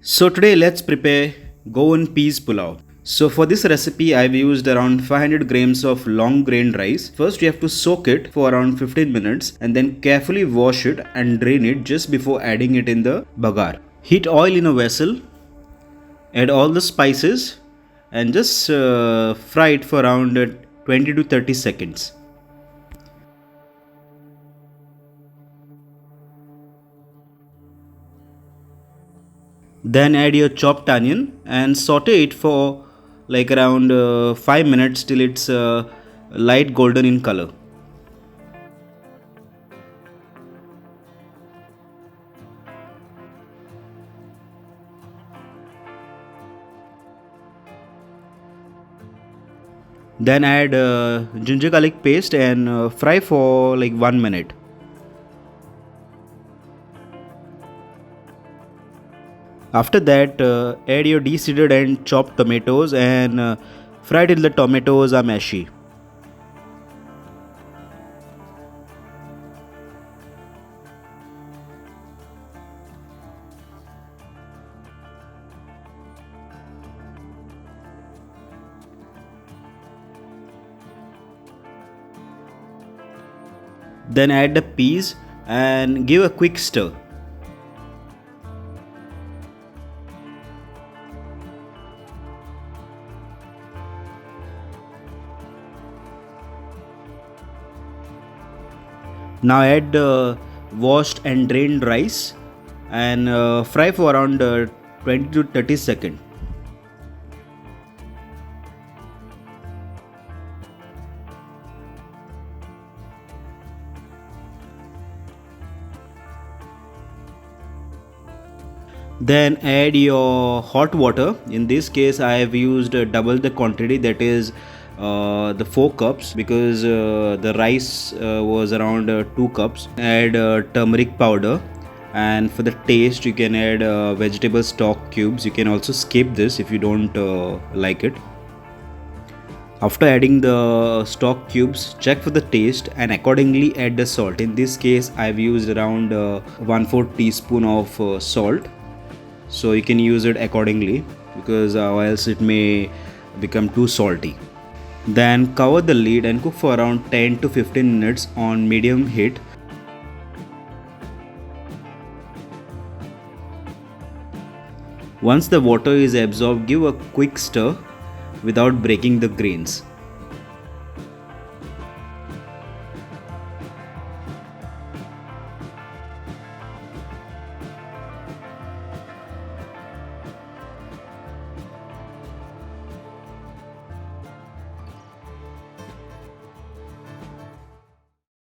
So today let's prepare Goan Peas Pulao. So for this recipe I've used around 500 grams of long grain rice. First you have to soak it for around 15 minutes and then carefully wash it and drain it just before adding it in the bagar. Heat oil in a vessel, add all the spices and just fry it for around 20 to 30 seconds. Then add your chopped onion and saute it for like around 5 minutes till it's light golden in color. Then add ginger garlic paste and fry for like 1 minute. After that, add your de-seeded and chopped tomatoes and fry till the tomatoes are mushy. Then add the peas and give a quick stir. Now add the washed and drained rice and fry for around 20 to 30 seconds. Then add your hot water. In this case I have used double the quantity, that is the 4 cups, because the rice was around 2 cups. Add turmeric powder, and for the taste you can add vegetable stock cubes. You can also skip this if you don't like it. After adding the stock cubes, check for the taste and accordingly add the salt. In this case I've used around 1/4 teaspoon of salt, so you can use it accordingly, because else it may become too salty. Then cover the lid and cook for around 10 to 15 minutes on medium heat. Once the water is absorbed, give a quick stir without breaking the grains.